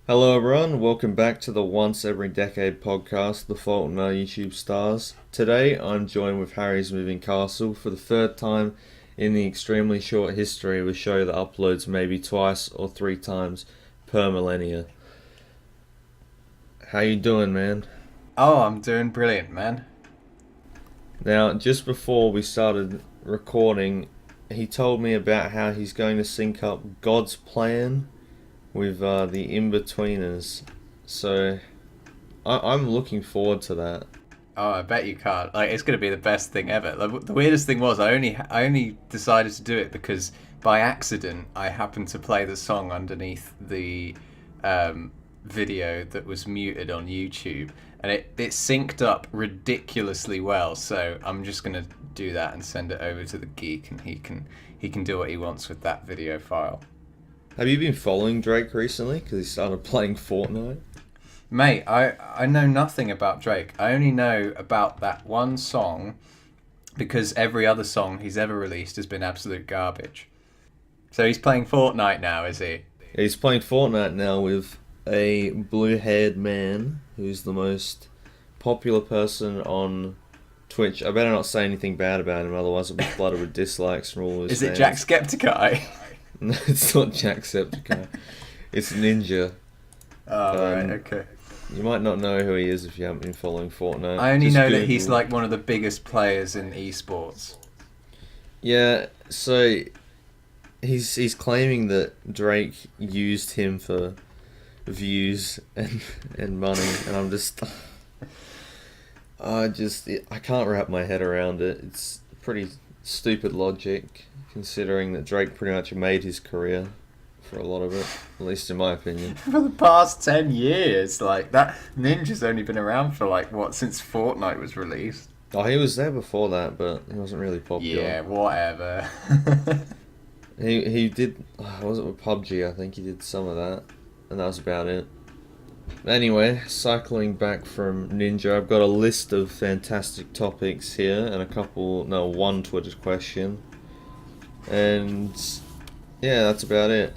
Hello, everyone. Welcome back to the Once Every Decade podcast, The Fault in Our YouTube Stars. Today, I'm joined with Harry's Moving Castle for the third time in the extremely short history of a show that uploads maybe twice or three times per millennia. How you doing, man? Oh, I'm doing brilliant, man. Now, just before we started recording, he told me about how he's going to sync up God's Plan with the In-Betweeners. So, I'm looking forward to that. Oh, I bet you can't. Like, it's gonna be the best thing ever. Like, the weirdest thing was, I only decided to do it because by accident I happened to play the song underneath the video that was muted on YouTube, and it synced up ridiculously well. So I'm just gonna do that and send it over to the geek, and he can do what he wants with that video file. Have you been following Drake recently? Because he started playing Fortnite. Mate, I know nothing about Drake. I only know about that one song because every other song he's ever released has been absolute garbage. So he's playing Fortnite now, is he? He's playing Fortnite now with a blue-haired man who's the most popular person on Twitch. I better not say anything bad about him, otherwise I'll be flooded with dislikes from all his Is fans. it Jack Skepticeye? No, it's not Jacksepticeye. It's Ninja. Oh, right, okay. You might not know who he is if you haven't been following Fortnite. I only Just know Google. that he's like one of the biggest players in esports. Yeah, so he's claiming that Drake used him for views and money, and I can't wrap my head around it. It's pretty stupid logic, considering that Drake pretty much made his career for a lot of it, at least in my opinion. For the past 10 years, like that Ninja's only been around for like what since Fortnite was released. Oh, he was there before that, but he wasn't really popular. Yeah, whatever. He did, was it with PUBG? I think he did some of that, and that was about it. Anyway, cycling back from Ninja, I've got a list of fantastic topics here and one Twitter question. And yeah, that's about it.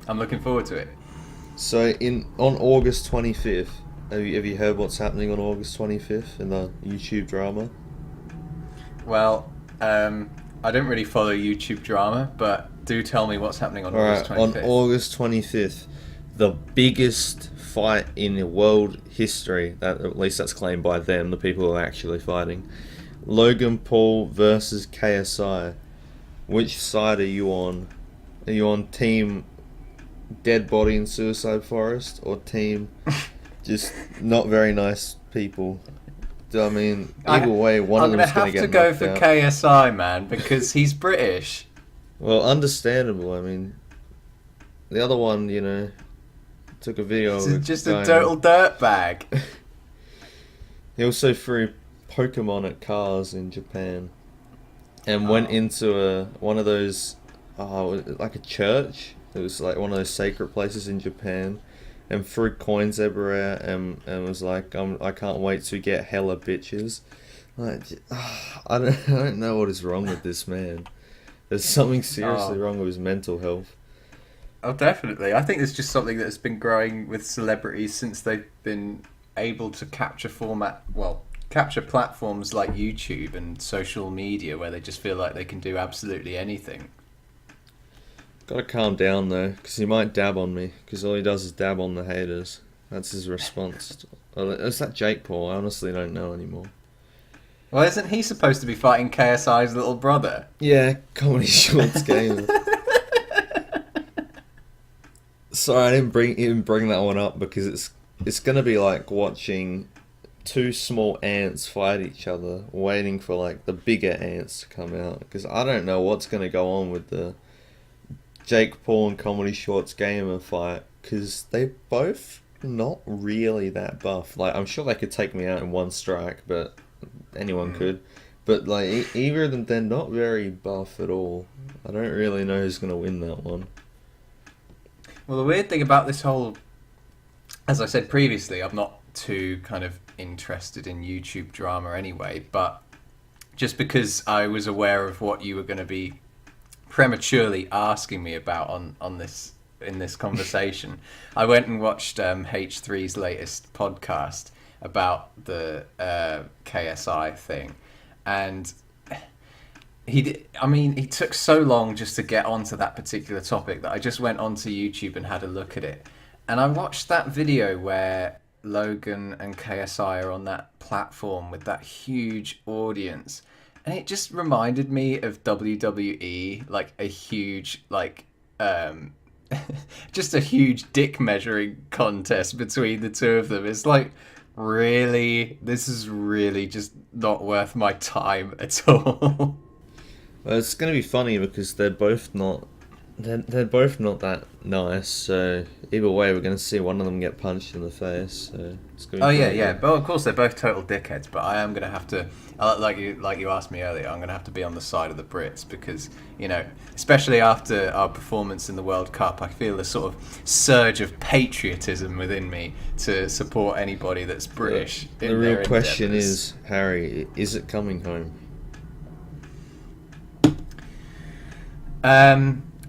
I'm looking forward to it. So on August 25th, have you heard what's happening on August 25th in the YouTube drama? Well, I don't really follow YouTube drama, but do tell me what's happening on August Alright, 25th. on August 25th, the biggest fight in world history, at least that's claimed by them, the people who are actually fighting. Logan Paul versus KSI. Which side are you on? Are you on team dead body in Suicide Forest or team just not very nice people? I mean, either way, one I'm of them's going to get have to go knocked for out. KSI, man, because he's British. Well, understandable. I mean, the other one, took a video of Just guy a total dirtbag. He also threw Pokemon at cars in Japan and went into one of those, like a church. It was like one of those sacred places in Japan, and threw coins everywhere and was like, I can't wait to get hella bitches. Like, I don't know what is wrong with this man. There's something seriously wrong with his mental health. Oh, definitely. I think it's just something that has been growing with celebrities since they've been able to capture platforms like YouTube and social media where they just feel like they can do absolutely anything. Gotta calm down though, because he might dab on me, because all he does is dab on the haters. That's his response. Is that Jake Paul? I honestly don't know anymore. Well, isn't he supposed to be fighting KSI's little brother? Yeah, Comedy Shorts Gamer. Sorry, I didn't bring that one up because it's gonna be like watching two small ants fight each other, waiting for like the bigger ants to come out. Because I don't know what's gonna go on with the Jake Paul and Comedy Shorts Gamer fight, because they both not really that buff. Like, I'm sure they could take me out in one strike, but anyone could. But like either of them, they're not very buff at all. I don't really know who's gonna win that one. Well, the weird thing about this whole, as I said previously, I'm not too kind of interested in YouTube drama anyway, but just because I was aware of what you were going to be prematurely asking me about on this in this conversation. I went and watched H3's latest podcast about the KSI thing, and he took so long just to get onto that particular topic that I just went onto YouTube and had a look at it. And I watched that video where Logan and KSI are on that platform with that huge audience. And it just reminded me of WWE, like a huge, just a huge dick measuring contest between the two of them. It's like, really? This is really just not worth my time at all. Well, it's going to be funny because they're both not that nice. So either way, we're going to see one of them get punched in the face. So it's going to be yeah. Well, of course they're both total dickheads, but I am going to have to, like you asked me earlier, I'm going to have to be on the side of the Brits because, especially after our performance in the World Cup, I feel a sort of surge of patriotism within me to support anybody that's British. The real question is, Harry, is it coming home?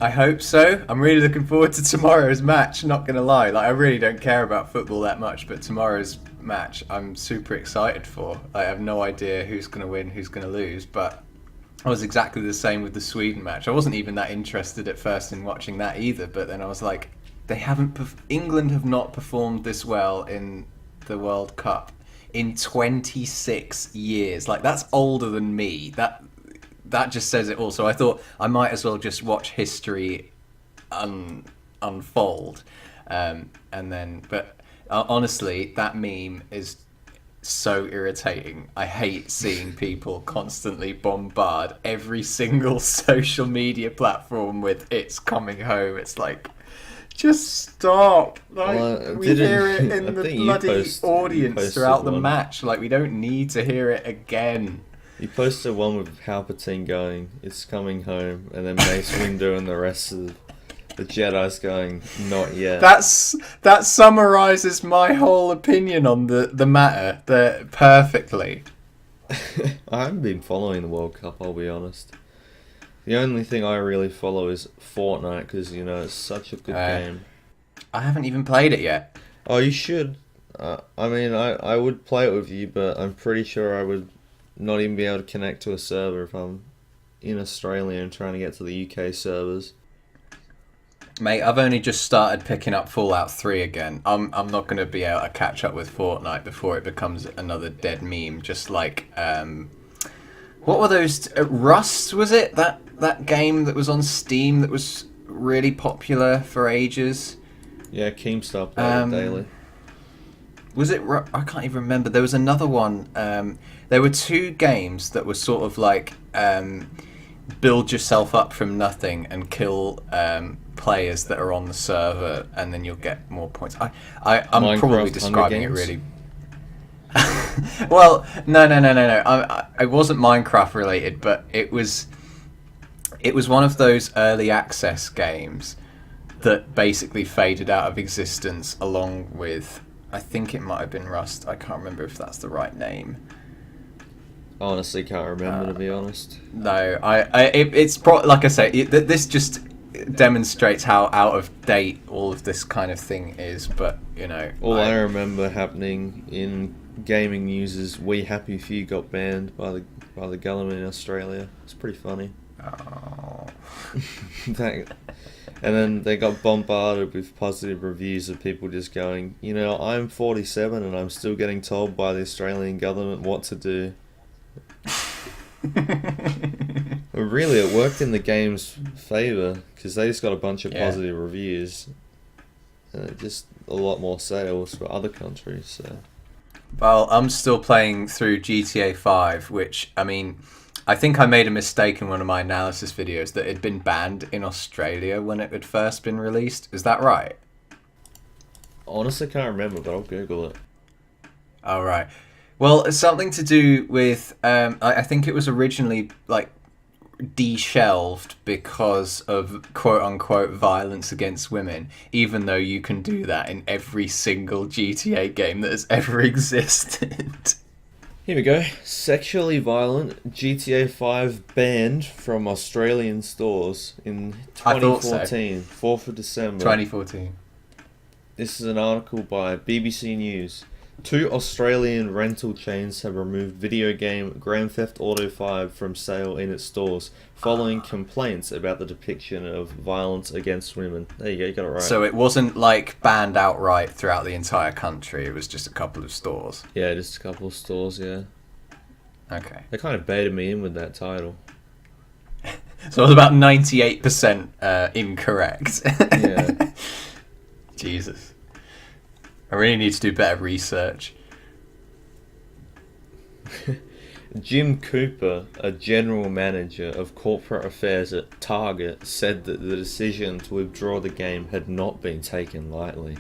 I hope so. I'm really looking forward to tomorrow's match, not going to lie. I really don't care about football that much, but tomorrow's match I'm super excited for. I have no idea who's going to win, who's going to lose, but I was exactly the same with the Sweden match. I wasn't even that interested at first in watching that either, but then I was like, England have not performed this well in the World Cup in 26 years. That's older than me. That just says it all. So I thought I might as well just watch history unfold. But honestly, that meme is so irritating. I hate seeing people constantly bombard every single social media platform with "it's coming home." It's like, just stop. We hear it in the bloody audience throughout the match. We don't need to hear it again. You posted one with Palpatine going, "It's coming home," and then Mace Windu and the rest of the Jedi's going, "Not yet." That summarizes my whole opinion on the matter perfectly. I haven't been following the World Cup, I'll be honest. The only thing I really follow is Fortnite because, it's such a good game. I haven't even played it yet. Oh, you should. I would play it with you, but I'm pretty sure I would not even be able to connect to a server if I'm in Australia and trying to get to the UK servers. Mate, I've only just started picking up Fallout 3 again. I'm not going to be able to catch up with Fortnite before it becomes another dead meme. Just like, what were those? Rust, was it? That game that was on Steam that was really popular for ages? Yeah, Keemstar played it daily. Was it? I can't even remember. There was another one. There were two games that were sort of like build yourself up from nothing and kill players that are on the server, and then you'll get more points. I'm Minecraft, probably describing it really. Well, no. I wasn't Minecraft related, but it was one of those early access games that basically faded out of existence along with, I think it might have been Rust. I can't remember if that's the right name. I honestly can't remember, to be honest. No, it's like I say, this just demonstrates how out of date all of this kind of thing is. But all I remember happening in gaming news is We Happy Few got banned by the government in Australia. It's pretty funny. Oh. And then they got bombarded with positive reviews of people just going, I'm 47 and I'm still getting told by the Australian government what to do. Well, really, it worked in the game's favour because they just got a bunch of positive reviews. And just a lot more sales for other countries. So. Well, I'm still playing through GTA 5, which, I think I made a mistake in one of my analysis videos that it had been banned in Australia when it had first been released. Is that right? Honestly, can't remember, but I'll Google it. All right. Well, it's something to do with, I think it was originally, de-shelved because of quote-unquote violence against women, even though you can do that in every single GTA game that has ever existed. Here we go. Sexually violent GTA 5 banned from Australian stores in I thought so. 2014, 4th of December. 2014. This is an article by BBC News. 2 Australian rental chains have removed video game Grand Theft Auto 5 from sale in its stores following complaints about the depiction of violence against women. There you go, you got it right. So it wasn't like banned outright throughout the entire country. It was just a couple of stores. Yeah, just a couple of stores, yeah. Okay. They kind of baited me in with that title. So I was about 98% incorrect. Yeah. Jesus. I really need to do better research. Jim Cooper, a general manager of corporate affairs at Target, said that the decision to withdraw the game had not been taken lightly.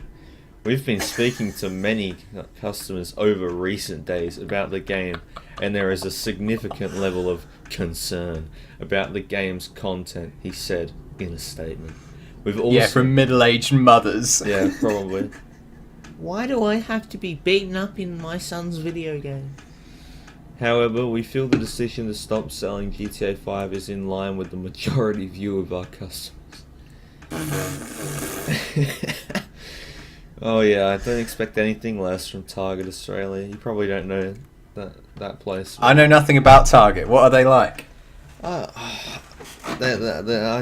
We've been speaking to many customers over recent days about the game, and there is a significant level of concern about the game's content, he said in a statement. We've also... Yeah, from middle-aged mothers. Yeah, probably. Why do I have to be beaten up in my son's video game? However, we feel the decision to stop selling GTA 5 is in line with the majority view of our customers. Oh yeah, I don't expect anything less from Target Australia. You probably don't know that place. I know nothing about Target. What are they like? I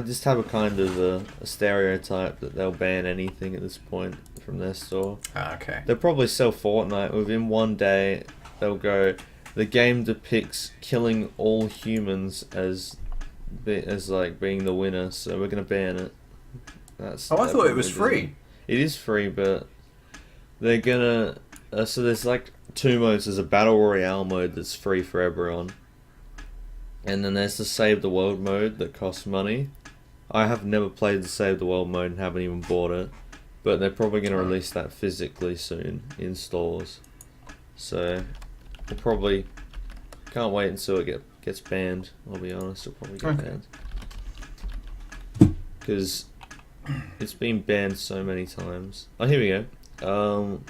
just have a kind of a stereotype that they'll ban anything at this point from their store. Okay. They'll probably sell Fortnite within one day. They'll go, the game depicts killing all humans as like being the winner, so we're gonna ban it. I thought it was free. It is free, but they're gonna... so there's like 2 modes. There's a Battle Royale mode that's free for everyone. And then there's the Save the World mode that costs money. I have never played the Save the World mode and haven't even bought it. But they're probably going to release that physically soon in stores. So, we'll probably... Can't wait until it gets banned, I'll be honest. It'll probably get banned. Because... it's been banned so many times. Oh, here we go.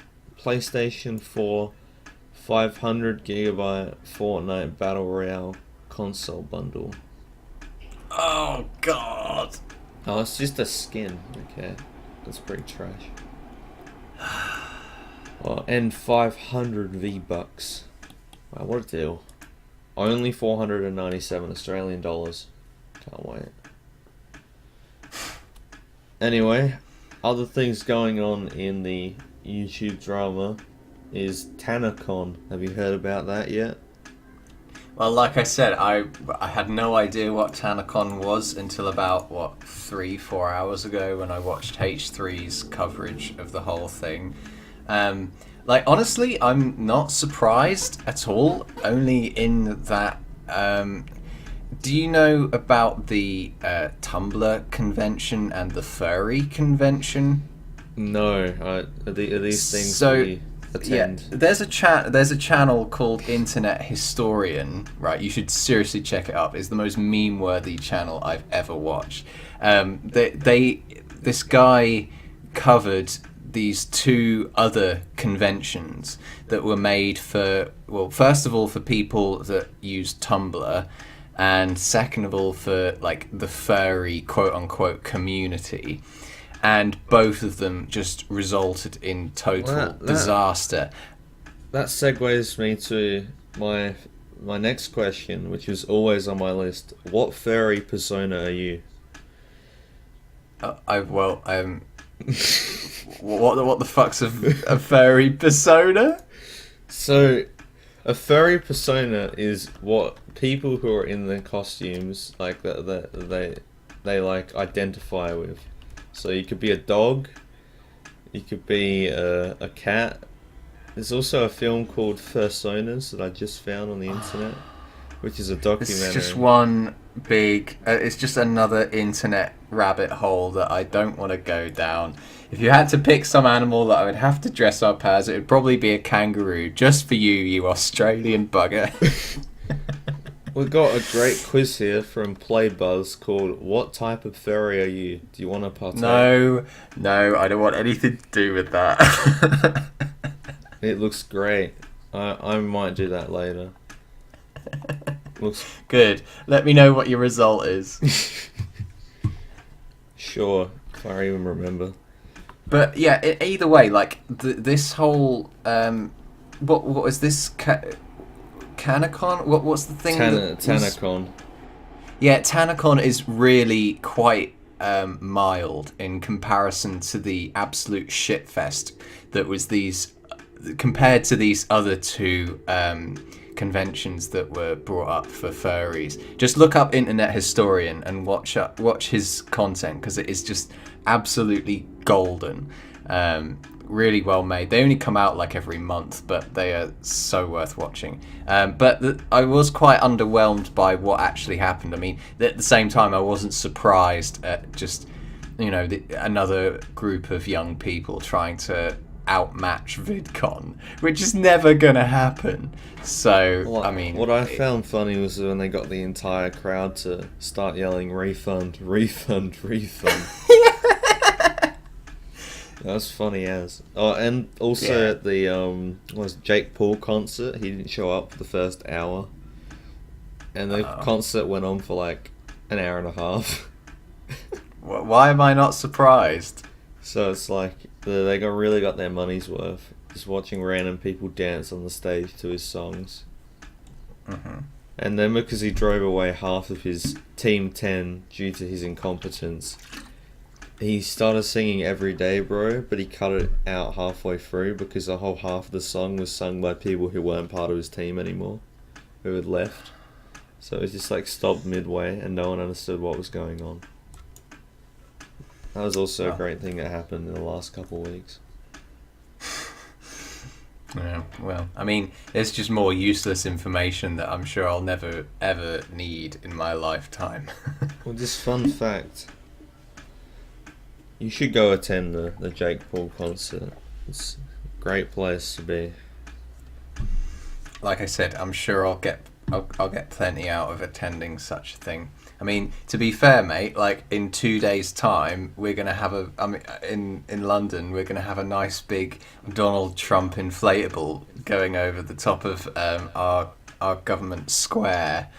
PlayStation 4 500GB Fortnite Battle Royale console bundle. Oh, God. Oh, it's just a skin. Okay. That's pretty trash. Oh, and 500 V-Bucks. Wow, what a deal. Only 497 Australian dollars. Can't wait. Anyway, other things going on in the YouTube drama is TanaCon. Have you heard about that yet? Well, like I said, I had no idea what TanaCon was until about, 3-4 hours ago when I watched H3's coverage of the whole thing. Honestly, I'm not surprised at all, only in that... do you know about the Tumblr convention and the furry convention? No. Are these things so, we attend? Yeah, there's a channel called Internet Historian, right? You should seriously check it up. It's the most meme-worthy channel I've ever watched. This guy covered these 2 other conventions that were made for, well, first of all, for people that use Tumblr, and second of all for like the furry quote-unquote community, and both of them just resulted in total disaster. That segues me to my next question, which is always on my list. What furry persona are you? What the fuck's a furry persona? So, a furry persona is what people who are in the costumes like that they like identify with. So you could be a dog, you could be a cat. There's also a film called Fursonas that I just found on the internet, which is a documentary. It's just one big... it's just another internet rabbit hole that I don't want to go down. If you had to pick some animal that I would have to dress up as, it would probably be a kangaroo, just for you Australian bugger. We've got a great quiz here from Playbuzz called "What type of furry are you?" Do you want to partake? No, I don't want anything to do with that. It looks great. I might do that later. Looks Good. Let me know what your result is. sure. If I even remember. But yeah, either way, like this whole what was this Canacon? What's the thing? Tanacon. Yeah, Tanacon is really quite mild in comparison to the absolute shitfest that was these compared to these other two conventions that were brought up for furries. Just look up Internet Historian and watch his content, because it is just absolutely golden. Really well made. They only come out like every month, but they are so worth watching. But I was quite underwhelmed by what actually happened. I mean, at the same time, I wasn't surprised at just, another group of young people trying to outmatch VidCon, which is never gonna happen. So, what I found funny was when they got the entire crowd to start yelling "refund, refund, refund." That was funny as. Oh, and also at the was Jake Paul concert, he didn't show up for the first hour, and the concert went on for like an hour and a half. Why am I not surprised? So it's like they really got their money's worth just watching random people dance on the stage to his songs. Mm-hmm. And then because he drove away half of his Team 10 due to his incompetence, he started singing Every Day, Bro, but he cut it out halfway through because the whole half of the song was sung by people who weren't part of his team anymore, who had left. So it was just like stopped midway and no one understood what was going on. That was also a great thing that happened in the last couple of weeks. Yeah, well, I mean, it's just more useless information that I'm sure I'll never, ever need in my lifetime. Well, just fun fact. You should go attend the Jake Paul concert. It's a great place to be. Like I said, I'm sure I'll get plenty out of attending such a thing. I mean, to be fair, mate, like in 2 days' time, we're gonna have in London, we're gonna have a nice big Donald Trump inflatable going over the top of our government square,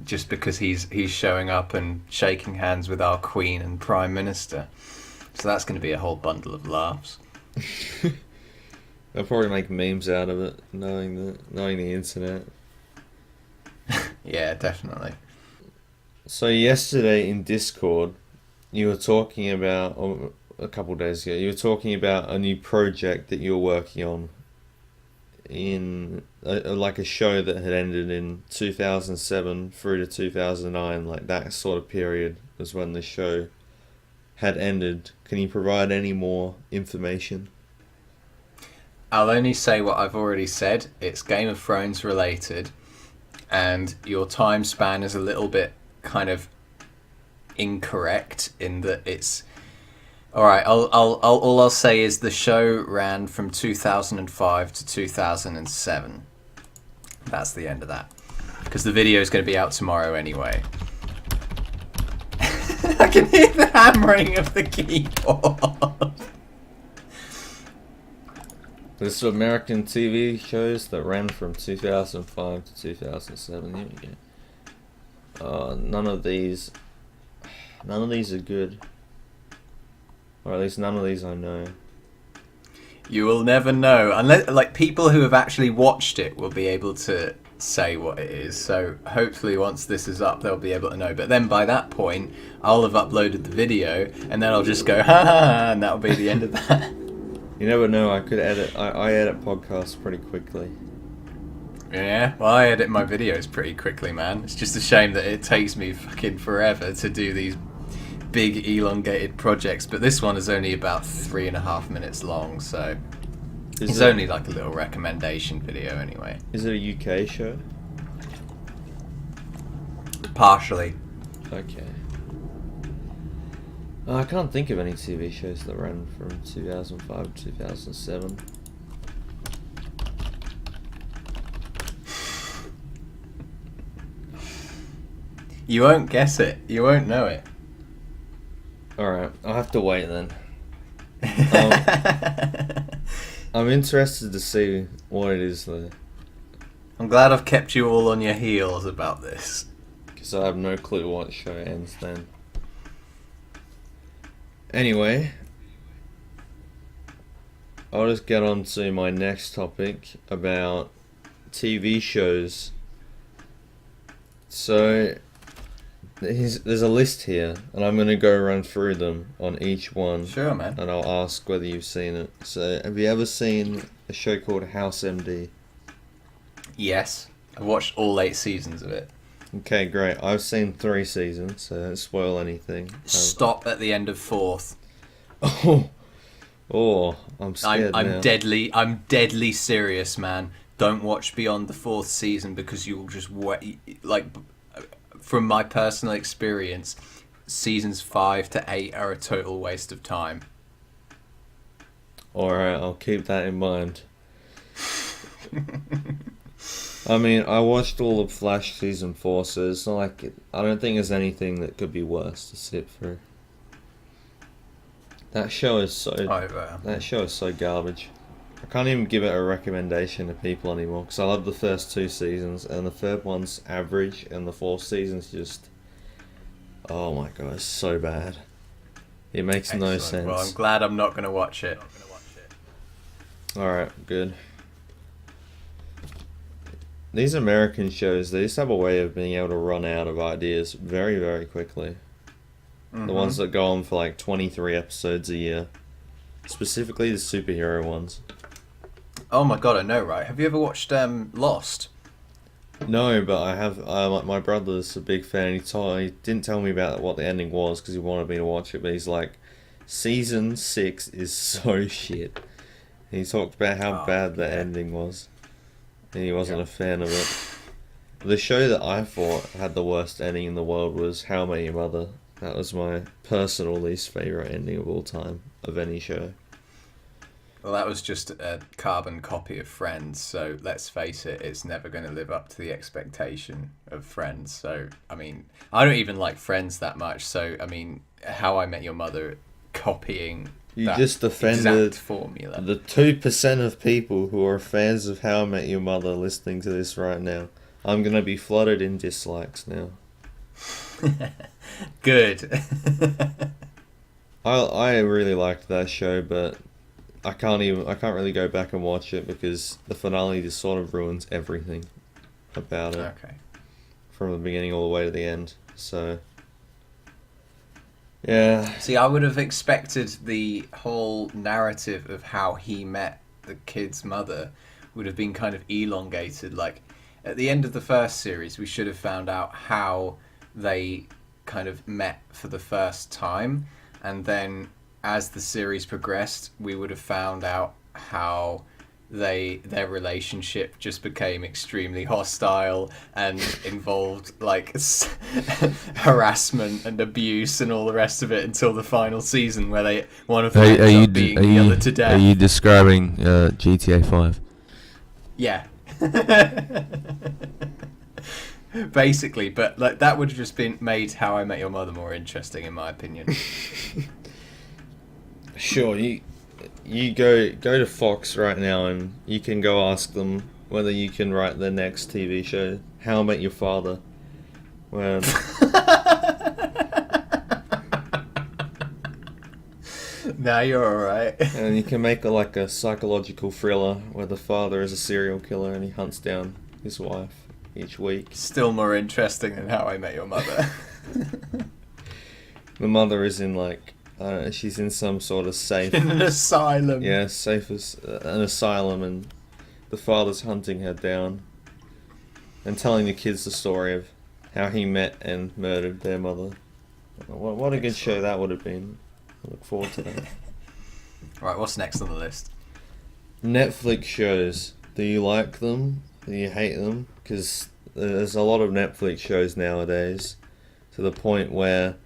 just because he's showing up and shaking hands with our Queen and Prime Minister. So that's going to be a whole bundle of laughs. They'll probably make memes out of it, knowing the internet. Yeah, definitely. So yesterday in Discord, you were talking about, or a couple of days ago, you were talking about a new project that you were working on in like a show that had ended in 2007 through to 2009, like that sort of period was when the show had ended. Can you provide any more information? I'll only say what I've already said. It's Game of Thrones related, and your time span is a little bit kind of incorrect in that it's all right. All I'll say is the show ran from 2005 to 2007. That's the end of that, because the video is going to be out tomorrow anyway. I can hear the hammering of the keyboard. There's American TV shows that ran from 2005 to 2007. Here we go. None of these are good. Or at least none of these I know. You will never know, unless like people who have actually watched it will be able to say what it is. So hopefully once this is up, they'll be able to know. But then by that point, I'll have uploaded the video, and then I'll just go ha ha ha, and that'll be the end of that. You never know. I could edit. I edit podcasts pretty quickly. Yeah, well, I edit my videos pretty quickly, man. It's just a shame that it takes me fucking forever to do these big elongated projects, but this one is only about 3.5 minutes long, so it's only like a little recommendation video anyway. Is it a UK show? Partially. Okay. I can't think of any TV shows that ran from 2005 to 2007. You won't guess it. You won't know it. Alright, I'll have to wait then. I'm interested to see what it is though, I'm glad I've kept you all on your heels about this. because I have no clue what show ends then. Anyway, I'll just get on to my next topic about TV shows. So, there's a list here, and I'm going to go run through them on each one. Sure, man. And I'll ask whether you've seen it. So, have you ever seen a show called House MD? Yes. I've watched all 8 seasons of it. Okay, great. I've seen 3 seasons, so don't spoil anything. Stop at the end of 4th. Oh, I'm scared I'm now. deadly serious, man. Don't watch beyond the 4th season because you'll just like, from my personal experience, seasons 5 to 8 are a total waste of time. Alright, I'll keep that in mind. I mean, I watched all of Flash season 4, so it's not like I don't think there's anything that could be worse to sit through. That show is so garbage. I can't even give it a recommendation to people anymore because I love the first 2 seasons and the third one's average and the 4th season's just, oh my god, it's so bad. It makes no sense. Well, I'm glad I'm not going to watch it. Alright, good. These American shows, they just have a way of being able to run out of ideas very, very quickly. Mm-hmm. The ones that go on for like 23 episodes a year. Specifically the superhero ones. Oh my god, I know, right? Have you ever watched Lost? No, but I have. My brother's a big fan. He didn't tell me about what the ending was because he wanted me to watch it, but he's like, season 6 is so shit. And he talked about how bad the ending was. And he wasn't a fan of it. The show that I thought had the worst ending in the world was How I Met Your Mother. That was my personal least favourite ending of all time, of any show. Well, that was just a carbon copy of Friends, so let's face it, it's never going to live up to the expectation of Friends. So, I mean, I don't even like Friends that much, so, I mean, How I Met Your Mother copying You that just offended exact formula. the 2% of people who are fans of How I Met Your Mother listening to this right now. I'm going to be flooded in dislikes now. Good. I really liked that show, but I can't really go back and watch it because the finale just sort of ruins everything about it. Okay. From the beginning all the way to the end. So yeah. See, I would have expected the whole narrative of how he met the kid's mother would have been kind of elongated. Like, at the end of the first series, we should have found out how they kind of met for the first time, and then as the series progressed, we would have found out how their relationship just became extremely hostile and involved like harassment and abuse and all the rest of it until the final season where one of them ends up being the other to death. Are you describing GTA 5? Yeah. Basically, but like that would have just been made How I Met Your Mother more interesting, in my opinion. Sure, you go to Fox right now and you can go ask them whether you can write the next TV show, How I Met Your Father. When Now you're alright. and you can make it like a psychological thriller where the father is a serial killer and he hunts down his wife each week. Still more interesting than How I Met Your Mother. The mother is in like, she's in some sort of safe... In an asylum. Yeah, safe as an asylum, and the father's hunting her down and telling the kids the story of how he met and murdered their mother. What a good show that would have been. I look forward to that. Right, what's next on the list? Netflix shows. Do you like them? Do you hate them? Because there's a lot of Netflix shows nowadays, to the point where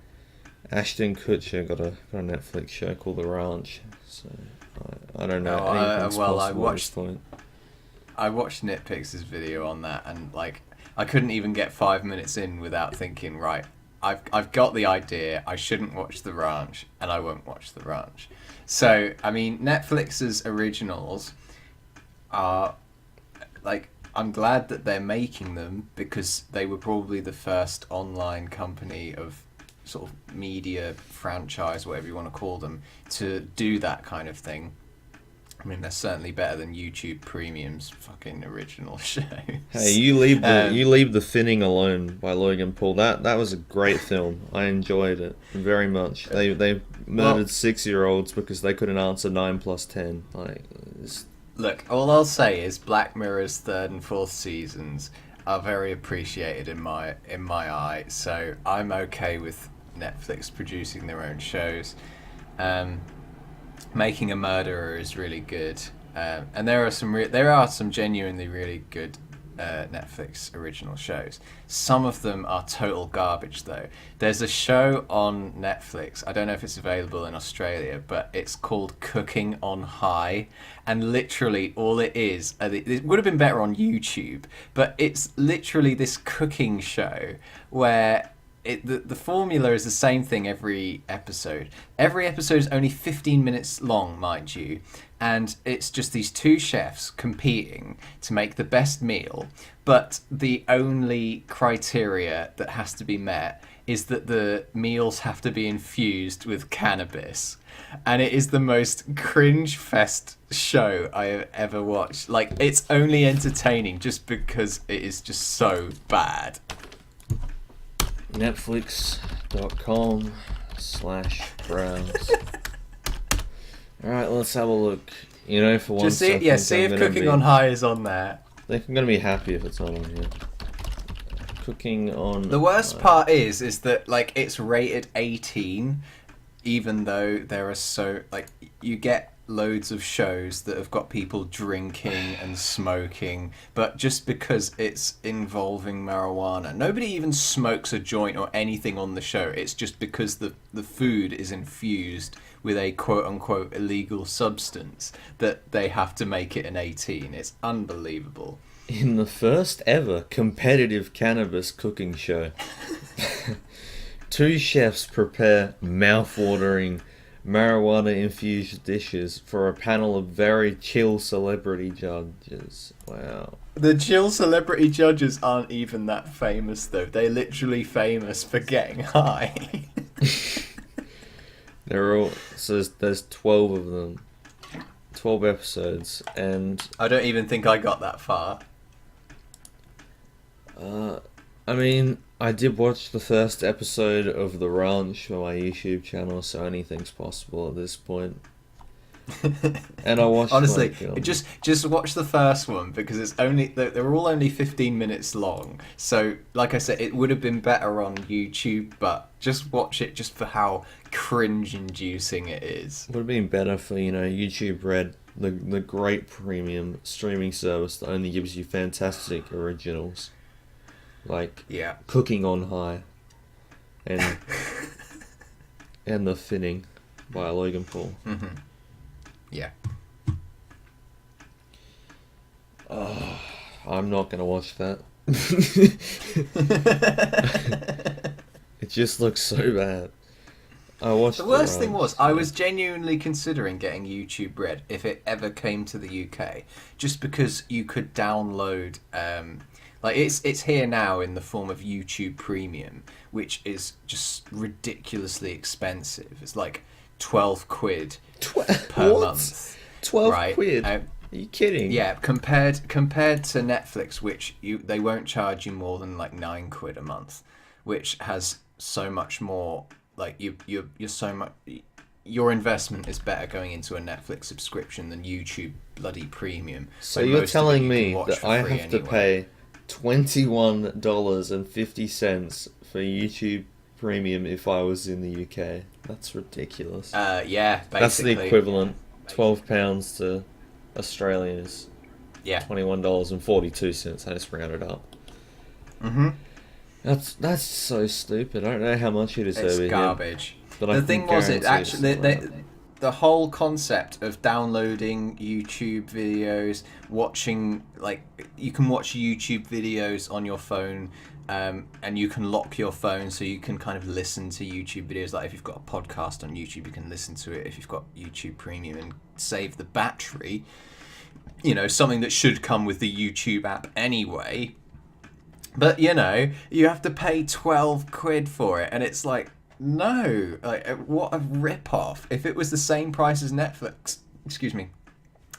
Ashton Kutcher got a Netflix show called The Ranch. So I don't know. I watched Nitpix's video on that, and like I couldn't even get 5 minutes in without thinking, right, I've got the idea. I shouldn't watch The Ranch, and I won't watch The Ranch. So, I mean, Netflix's originals are, like, I'm glad that they're making them, because they were probably the first online company of sort of media franchise, whatever you want to call them, to do that kind of thing. I mean, they're certainly better than YouTube Premium's fucking original show. Hey, you leave the Finning Alone by Logan Paul. That was a great film. I enjoyed it very much. They murdered 6-year-olds because they couldn't answer 9 plus 10. Look, all I'll say is Black Mirror's 3rd and 4th seasons are very appreciated in my eye. So I'm okay with Netflix producing their own shows. Making a Murderer is really good, and there are some genuinely really good Netflix original shows. Some of them are total garbage, though. There's a show on Netflix. I don't know if it's available in Australia, but it's called Cooking on High, and literally all it is. It would have been better on YouTube, but it's literally this cooking show where the formula is the same thing every episode. Every episode is only 15 minutes long, mind you, and it's just these two chefs competing to make the best meal, but the only criteria that has to be met is that the meals have to be infused with cannabis. And it is the most cringe fest show I have ever watched. Like, it's only entertaining just because it is just so bad. Netflix.com/browse. Alright, let's have a look. You know, for once, see if Cooking on High is on there. I'm gonna be happy if it's not on here. Cooking on. The worst part is that, like, it's rated 18, even though there are you get loads of shows that have got people drinking and smoking, but just because it's involving marijuana, nobody even smokes a joint or anything on the show. It's just because the food is infused with a quote-unquote illegal substance that they have to make it an 18. It's unbelievable. In the first ever competitive cannabis cooking show, 2 chefs prepare mouth-watering marijuana-infused dishes for a panel of very chill celebrity judges. Wow. The chill celebrity judges aren't even that famous, though. They're literally famous for getting high. There's 12 of them. 12 episodes, and I don't even think I got that far. I mean, I did watch the first episode of The Ranch on my YouTube channel, so anything's possible at this point. And I watched, honestly, just watch the first one, because it's only they're all only 15 minutes long. So, like I said, it would have been better on YouTube, but just watch it just for how cringe-inducing it is. Would have been better for, YouTube Red, the great premium streaming service that only gives you fantastic originals. Like, Cooking on High, and and The Finning by Logan Paul. Mm-hmm. Yeah. I'm not gonna watch that. It just looks so bad. I watched. The worst thing was, I was genuinely considering getting YouTube Red if it ever came to the UK, just because you could download. Like, it's here now in the form of YouTube Premium, which is just ridiculously expensive. It's like 12 quid per month. 12 quid? Are you kidding? Yeah, compared to Netflix, which they won't charge you more than like 9 quid a month, which has so much more. Like, you're so much. Your investment is better going into a Netflix subscription than YouTube bloody Premium. So you're telling me that I have to pay $21.50 for YouTube Premium if I was in the UK? That's ridiculous. Yeah, basically. That's the equivalent. £12 to Australians. Yeah. $21.42. I just rounded up. Mm-hmm. That's so stupid. I don't know how much it is over here. It's garbage. But the thing was, it actually the whole concept of downloading YouTube videos, watching, like, you can watch YouTube videos on your phone and you can lock your phone so you can kind of listen to YouTube videos. Like if you've got a podcast on YouTube, you can listen to it if you've got YouTube Premium and save the battery. You know, something that should come with the YouTube app anyway. But, you know, you have to pay 12 quid for it. And it's like, no, like, what a rip-off. If it was the same price as Netflix,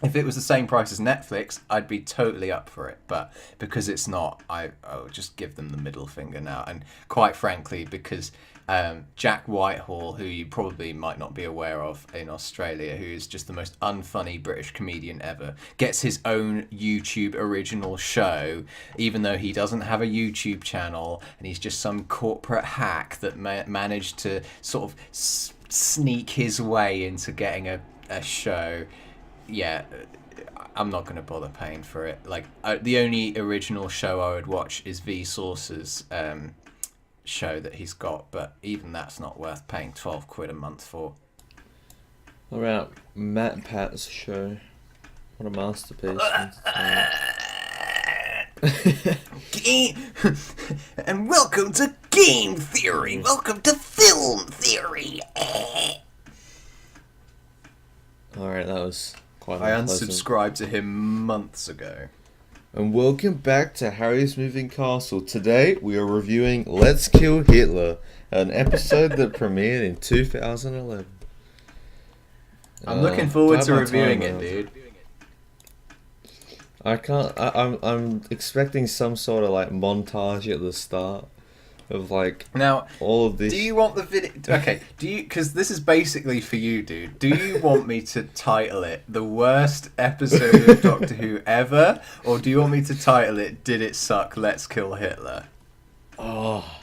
if it was the same price as Netflix, I'd be totally up for it. But because it's not, I'll just give them the middle finger now. And quite frankly, because Jack Whitehall, who you probably might not be aware of in Australia, who is just the most unfunny British comedian ever, gets his own YouTube original show, even though he doesn't have a YouTube channel, and he's just some corporate hack that managed to sort of sneak his way into getting a show. Yeah, I'm not going to bother paying for it. Like, the only original show I would watch is Vsauce's show that he's got, but even that's not worth paying 12 quid a month for. What about Matpat's show? What a masterpiece. And welcome to Game Theory. Welcome to Film Theory. Alright, that was quite I unpleasant. unsubscribed to him months ago. And welcome back to Harry's Moving Castle. Today we are reviewing Let's Kill Hitler, an episode that premiered in 2011. I'm looking forward to my reviewing time, it, dude. I can't. I'm expecting some sort of like montage at the start of like Now, all of this. do you want the video? Okay, because this is basically for you, dude. Do you want me to title it "The Worst Episode of Doctor Who Ever," or do you want me to title it "Did It Suck? Let's Kill Hitler"? Oh,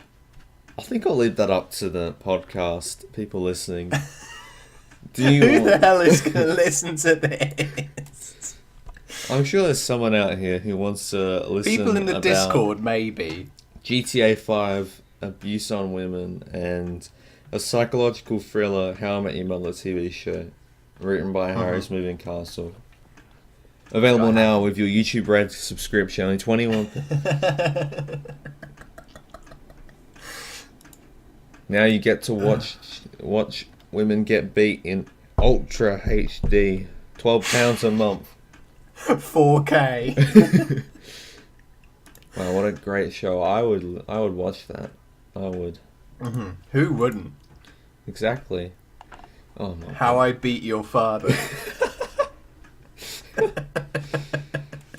I think I'll leave that up to the podcast people listening. Do you? Who the hell is going to listen to this? I'm sure there's someone out here who wants to listen. People in the about Discord, maybe. GTA 5, abuse on women, and a psychological thriller, How I Met Your Mother TV show, written by Harry's Moving Castle. Available now with your YouTube Red subscription, only 21. Now you get to watch women get beat in Ultra HD, £12 a month. 4K. Wow, what a great show! I would watch that. I would. Mm-hmm. Who wouldn't? Exactly. Oh my. How I Beat Your Father.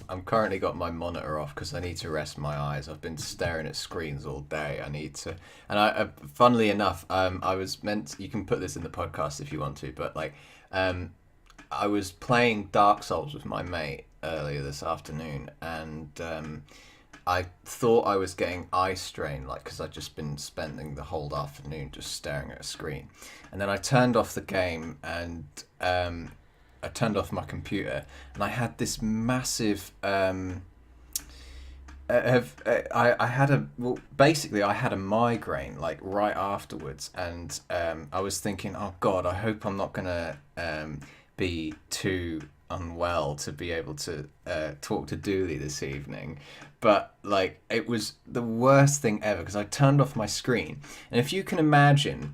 I'm currently got my monitor off because I need to rest my eyes. I've been staring at screens all day. I need to, and funnily enough, I was meant. You can put this in the podcast if you want to, but like, I was playing Dark Souls with my mate earlier this afternoon, and I thought I was getting eye strain, like, because I'd just been spending the whole afternoon just staring at a screen. And then I turned off the game, and I turned off my computer, and I had this massive... I had a migraine, like, right afterwards, and I was thinking, oh, God, I hope I'm not going to be too unwell to be able to talk to Dooley this evening. But like, it was the worst thing ever because I turned off my screen, and if you can imagine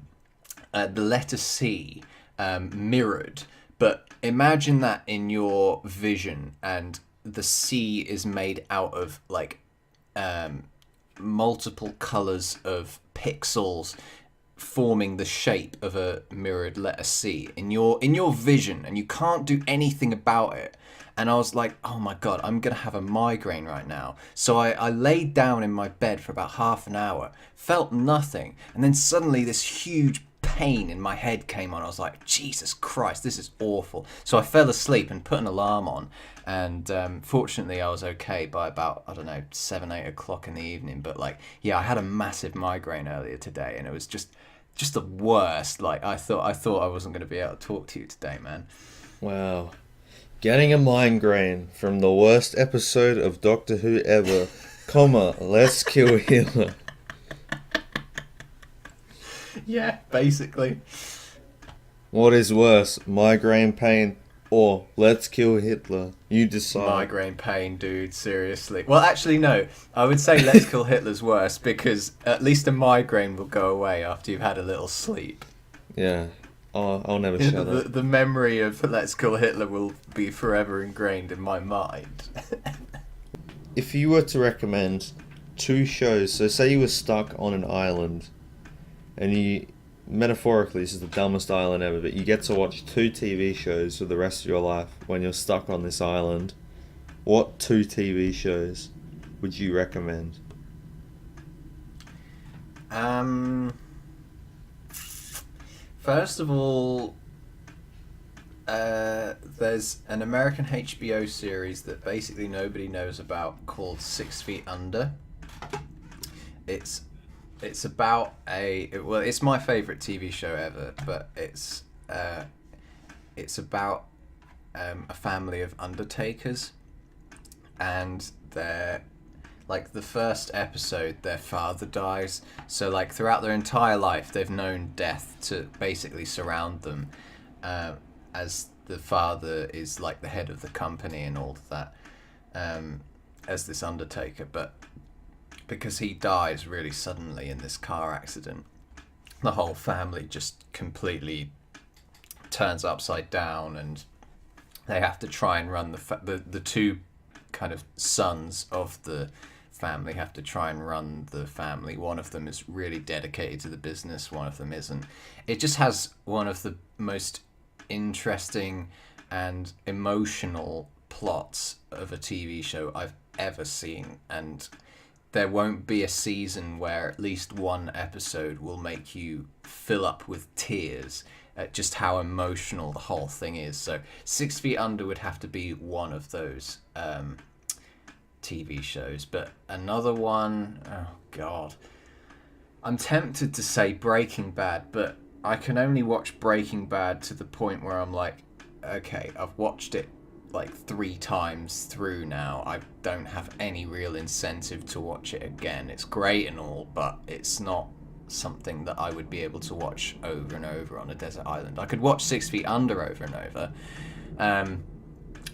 the letter C mirrored, but imagine that in your vision, and the C is made out of like multiple colors of pixels forming the shape of a mirrored letter C in your vision, and you can't do anything about it. And I was like, oh my God, I'm going to have a migraine right now. So I laid down in my bed for about half an hour, felt nothing, and then suddenly this huge pain in my head came on. I was like, Jesus Christ, this is awful. So I fell asleep and put an alarm on, and fortunately I was okay by about, 7, 8 o'clock in the evening. But like, yeah, I had a massive migraine earlier today, and it was just the worst. Like, I thought I wasn't going to be able to talk to you today, man. Wow. Getting a migraine from the worst episode of Doctor Who ever, Let's Kill Hitler. Yeah, basically. What is worse, migraine pain or Let's Kill Hitler? You decide. Migraine pain, dude, seriously. Well, actually, no. I would say Let's Kill Hitler's worse, because at least a migraine will go away after you've had a little sleep. Yeah. I'll never shut up. The memory of Let's Kill Hitler will be forever ingrained in my mind. If you were to recommend 2 shows, so say you were stuck on an island, and you, metaphorically, this is the dumbest island ever, but you get to watch 2 TV shows for the rest of your life when you're stuck on this island, what 2 TV shows would you recommend? First of all, there's an American HBO series that basically nobody knows about called 6 Feet Under. It's about it's my favourite TV show ever, but it's about a family of undertakers, and they're like, the first episode, their father dies, so like throughout their entire life they've known death to basically surround them, as the father is like the head of the company and all of that, as this undertaker, but because he dies really suddenly in this car accident, the whole family just completely turns upside down, and they have to try and run the 2 kind of sons of the family have to try and run the family. One of them is really dedicated to the business, one of them isn't. It just has one of the most interesting and emotional plots of a TV show I've ever seen, and there won't be a season where at least one episode will make you fill up with tears at just how emotional the whole thing is. So 6 Feet Under would have to be one of those TV shows. But another one, oh god, I'm tempted to say Breaking Bad, but I can only watch Breaking Bad to the point where I'm like, okay, I've watched it like 3 times through now. I don't have any real incentive to watch it again. It's great and all, but it's not something that I would be able to watch over and over on a desert island. I could watch 6 Feet Under over and over.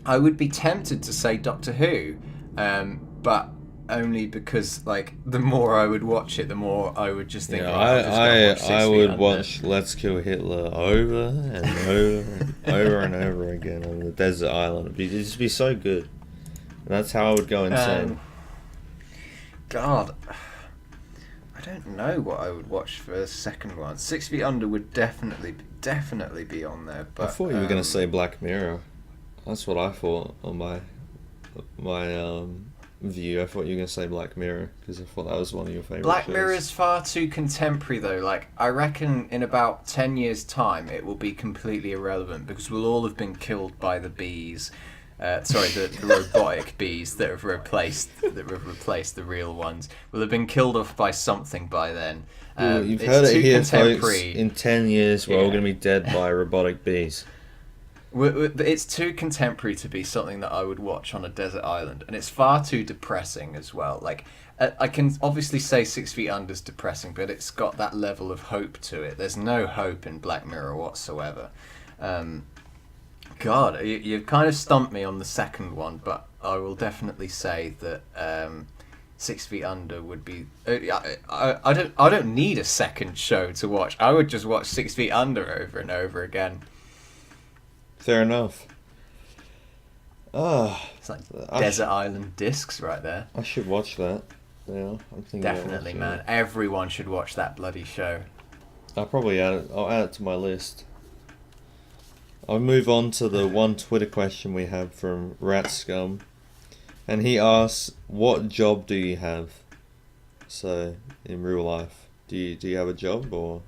I would be tempted to say Doctor Who, but only because, like, the more I would watch it, the more I would just think, I would watch Let's Kill Hitler over and over and over and over again on the desert island. It'd just be so good. And that's how I would go insane. God, I don't know what I would watch for a second one. 6 Feet Under would definitely be on there. But I thought you were going to say Black Mirror. That's what I thought on my view. I thought you were going to say Black Mirror, because I thought that was one of your favourite Black shows. Mirror is far too contemporary, though. Like, I reckon in about 10 years' time it will be completely irrelevant, because we'll all have been killed by the bees. The robotic bees that have replaced the real ones. Will have been killed off by something by then. You've heard it here, folks. In 10 years, we're all going to be dead by robotic bees. It's too contemporary to be something that I would watch on a desert island, and it's far too depressing as well. Like, I can obviously say 6 Feet Under is depressing, but it's got that level of hope to it. There's no hope in Black Mirror whatsoever. God, you've kind of stumped me on the second one, but I will definitely say that 6 Feet Under would be. I don't need a second show to watch. I would just watch 6 Feet Under over and over again. Fair enough. It's like Desert Island Discs right there. I should watch that. Yeah, I'm thinking Definitely, man. Everyone should watch that bloody show. I'll probably add it to my list. I'll move on to the one Twitter question we have from Rat Scum, and he asks, "What job do you have?" So, in real life, do you have a job, or?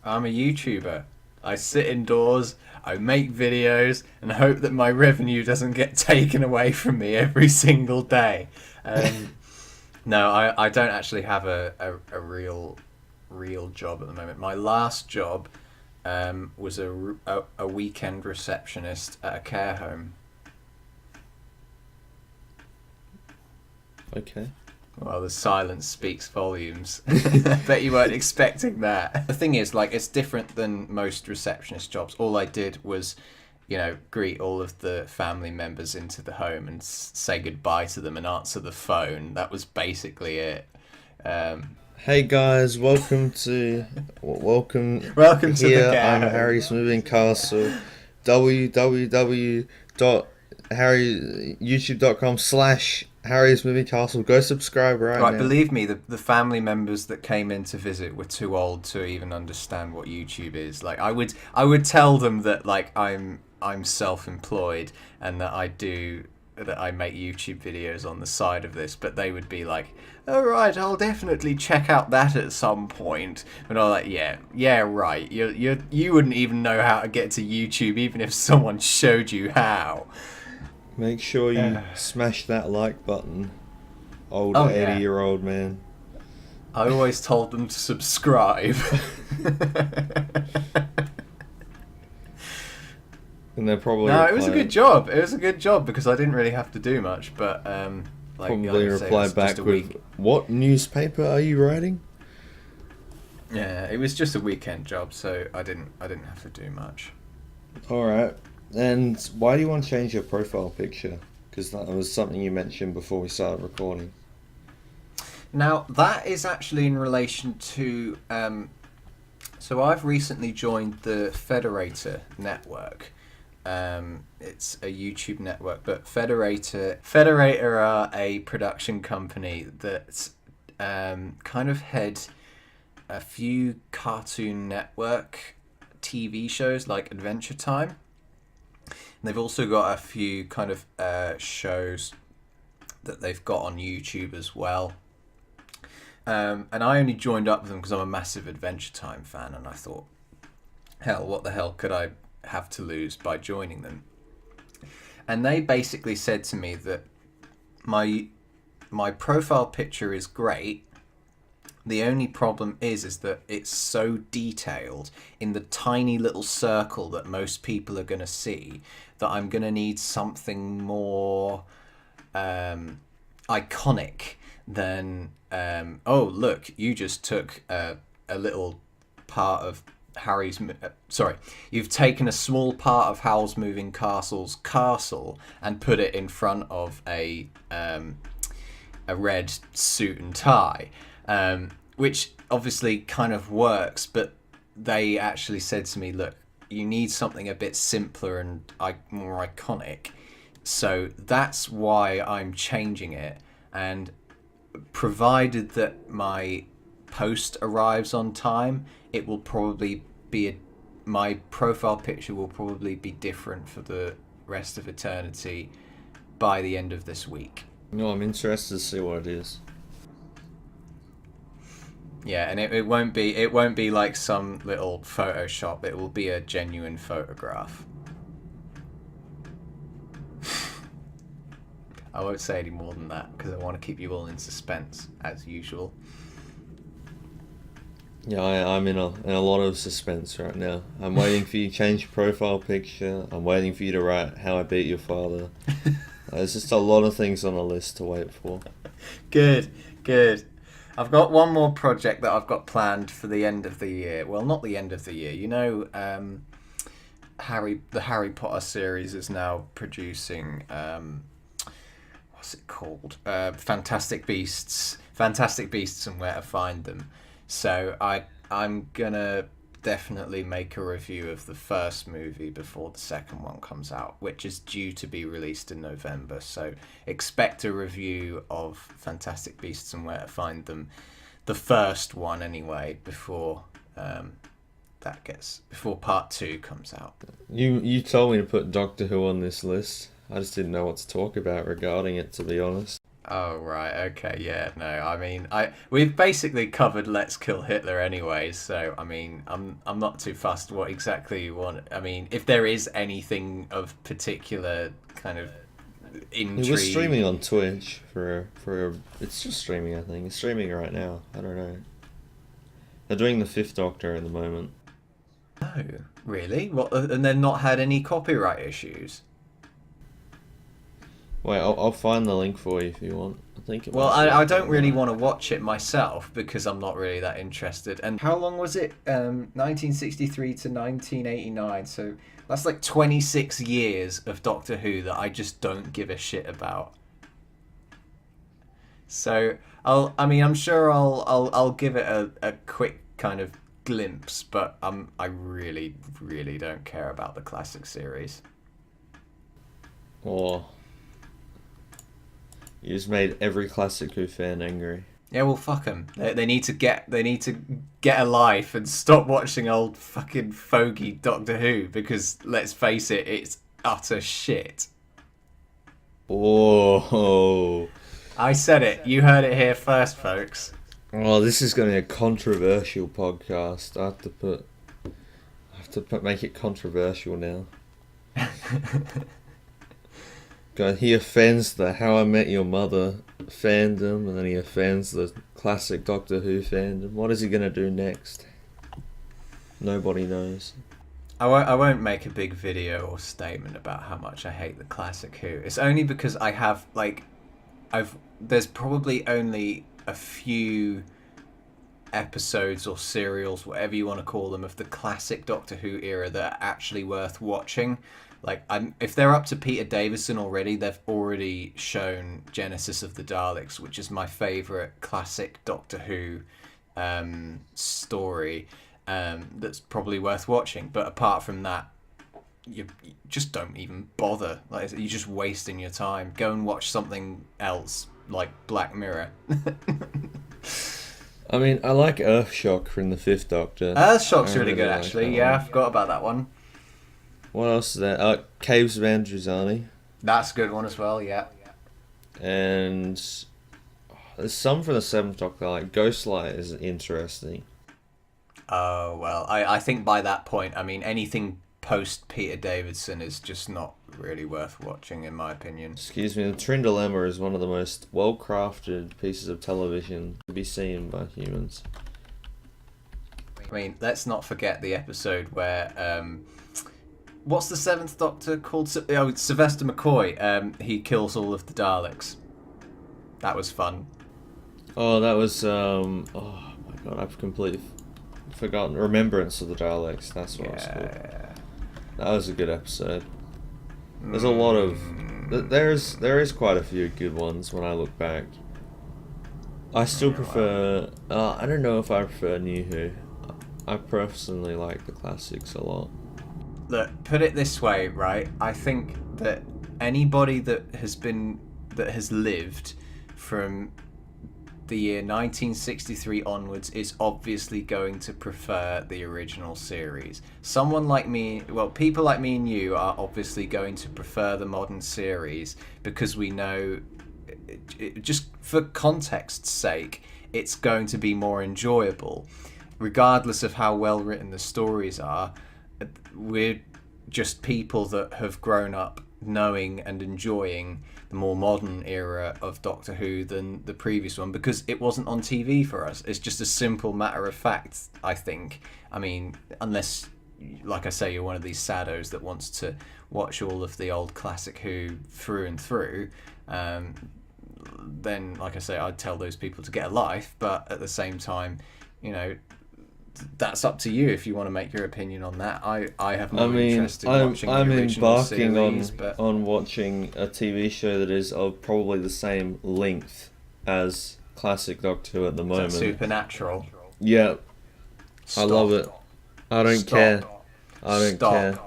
I'm a YouTuber. I sit indoors, I make videos, and hope that my revenue doesn't get taken away from me every single day. No, I don't actually have a real job at the moment. My last job was a weekend receptionist at a care home. Okay. Well, the silence speaks volumes. I bet you weren't expecting that. The thing is, like, it's different than most receptionist jobs. All I did was greet all of the family members into the home and say goodbye to them and answer the phone. That was basically it. Hey guys, welcome to Welcome to the here. gang. I'm Harry's Moving Castle. youtube.com/Harry's Moving Castle. Go subscribe right Right, now. believe me, the family members that came in to visit were too old to even understand what YouTube is. Like, I would tell them that like I'm self-employed and that I make YouTube videos on the side of this, but they would be like, "All right, I'll definitely check out that at some point." And I'm like, "Yeah, right. You wouldn't even know how to get to YouTube even if someone showed you how." Make sure you smash that like button, old Oh, yeah. 80-year-old man. I always told them to subscribe. And they're probably No, it was a good job. It was a good job because I didn't really have to do much, but Probably like I say, it reply was back just a with, week. "What newspaper are you writing?" Yeah, it was just a weekend job, so I didn't have to do much. All right. And why do you want to change your profile picture? Because that was something you mentioned before we started recording. Now that is actually in relation to. So I've recently joined the Federator network. It's a YouTube network, but Federator are a production company that kind of head a few Cartoon Network TV shows like Adventure Time. And they've also got a few kind of shows that they've got on YouTube as well. And I only joined up with them because I'm a massive Adventure Time fan, and I thought, hell, what the hell could I have to lose by joining them? And they basically said to me that my profile picture is great. The only problem is that it's so detailed in the tiny little circle that most people are going to see that I'm going to need something more iconic than oh, look, you just took a little part of you've taken a small part of Howl's Moving Castle's castle and put it in front of a red suit and tie, which obviously kind of works, but they actually said to me, look, you need something a bit simpler and more iconic. So that's why I'm changing it, and provided that my post arrives on time, it will probably be my profile picture will probably be different for the rest of eternity by the end of this week. No, I'm interested to see what it is. Yeah, and it won't be like some little Photoshop. It will be a genuine photograph. I won't say any more than that because I want to keep you all in suspense as usual. Yeah, I'm in a lot of suspense right now. I'm waiting for you to change your profile picture. I'm waiting for you to write "How I Beat Your Father." There's just a lot of things on the list to wait for. Good. I've got one more project that I've got planned for the end of the year. Well, not the end of the year. You know, the Harry Potter series is now producing. What's it called? Fantastic Beasts and Where to Find Them. So I'm gonna definitely make a review of the first movie before the second one comes out, which is due to be released in November. So expect a review of Fantastic Beasts and Where to Find Them, the first one anyway, before part 2 comes out. You told me to put Doctor Who on this list. I just didn't know what to talk about regarding it, to be honest. Oh, right, okay, yeah, no, I mean, we've basically covered Let's Kill Hitler anyway, so, I mean, I'm not too fussed what exactly you want. I mean, if there is anything of particular kind of intrigue... It was streaming on Twitch it's just streaming, I think. It's streaming right now. I don't know. They're doing the 5th Doctor at the moment. Oh, really? What? And they've not had any copyright issues? Wait, I'll find the link for you if you want. I think. Well, I don't really want to watch it myself because I'm not really that interested. And how long was it? 1963 to 1989. So That's like 26 years of Doctor Who that I just don't give a shit about. So I'm sure I'll give it a quick kind of glimpse, but I really really don't care about the classic series. Or you just made every Classic Who fan angry. Yeah, well, fuck them. They need to get a life and stop watching old fucking fogey Doctor Who, because let's face it, it's utter shit. Oh. I said it. You heard it here first, folks. Oh, this is going to be a controversial podcast. I have to make it controversial now. God, he offends the How I Met Your Mother fandom, and then he offends the classic Doctor Who fandom. What is he going to do next? Nobody knows. I won't make a big video or statement about how much I hate the classic Who. It's only because I have, like, there's probably only a few episodes or serials, whatever you want to call them, of the classic Doctor Who era that are actually worth watching. Like, if they're up to Peter Davison already, they've already shown Genesis of the Daleks, which is my favourite classic Doctor Who story that's probably worth watching. But apart from that, you just don't even bother. Like, you're just wasting your time. Go and watch something else, like Black Mirror. I mean, I like Earthshock from the Fifth Doctor. Earthshock's really good, actually. Yeah, I forgot about that one. What else is there? Caves of Androzani. That's a good one as well, yeah. And there's some from the Seventh Doctor, like Ghostlight is interesting. Oh, well, I think by that point, I mean, anything post Peter Davison is just not really worth watching, in my opinion. Excuse me, the Twin Dilemma is one of the most well-crafted pieces of television to be seen by humans. I mean, let's not forget the episode where... what's the Seventh Doctor called? Sylvester McCoy. He kills all of the Daleks. That was fun. Oh, that was... oh my god, I've completely forgotten. Remembrance of the Daleks, that's what it's called. That was a good episode. There's a lot of... There is quite a few good ones when I look back. I still prefer... I don't know if I prefer New Who. I personally like the classics a lot. Look, put it this way, right? I think that anybody that has lived from the year 1963 onwards is obviously going to prefer the original series. Someone like me, well, people like me and you are obviously going to prefer the modern series because we know, just for context's sake, it's going to be more enjoyable. Regardless of how well written the stories are, we're just people that have grown up knowing and enjoying the more modern era of Doctor Who than the previous one because it wasn't on TV for us. It's just a simple matter of fact, I think. I mean, unless, like I say, you're one of these saddos that wants to watch all of the old classic Who through and through, then, like I say, I'd tell those people to get a life, but at the same time, you know, that's up to you if you want to make your opinion on that. I have no interest in watching the original series, but... on watching a TV show that is of probably the same length as classic Doctor Who at the moment. Supernatural. Yeah. Stop. I love it. I don't care. I don't care.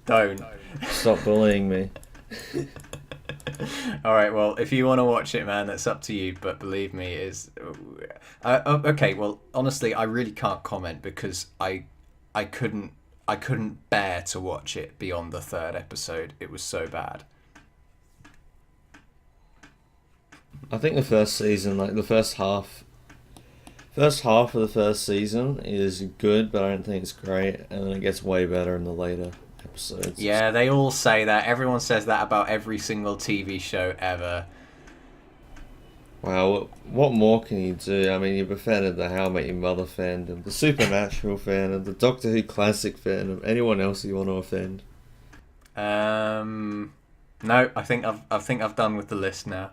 Don't. Stop bullying me. Alright, well, if you want to watch it, man, that's up to you, but believe me, okay, well, honestly, I really can't comment because I couldn't bear to watch it beyond the third episode. It was so bad. I think the first season, like the first half of the first season is good, but I don't think it's great, and then it gets way better in the later episodes. Yeah, they all say that. Everyone says that about every single TV show ever. Wow, what more can you do? I mean, you've offended the How I Met Your Mother fandom, the Supernatural fandom, the Doctor Who Classic fandom, anyone else you want to offend? No, I think I've done with the list now.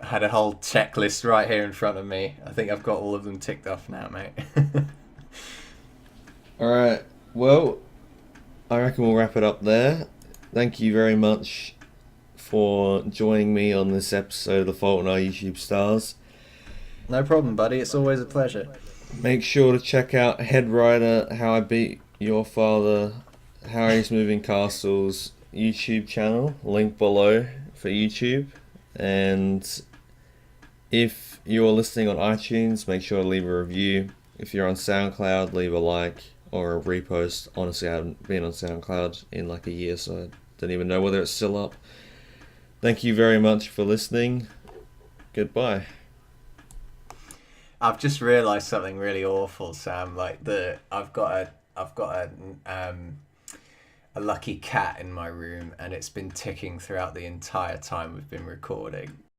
I had a whole checklist right here in front of me. I think I've got all of them ticked off now, mate. Alright, well, I reckon we'll wrap it up there. Thank you very much for joining me on this episode of The Fault in Our YouTube Stars. No problem, buddy. It's always a pleasure. Make sure to check out Head Writer How I Beat Your Father, Harry's Moving Castle's YouTube channel, link below for YouTube. And if you're listening on iTunes, make sure to leave a review. If you're on SoundCloud, leave a like or a repost. Honestly, I haven't been on SoundCloud in like a year, so I don't even know whether it's still up. Thank you very much for listening. Goodbye. I've just realised something really awful, Sam. Like I've got a lucky cat in my room, and it's been ticking throughout the entire time we've been recording.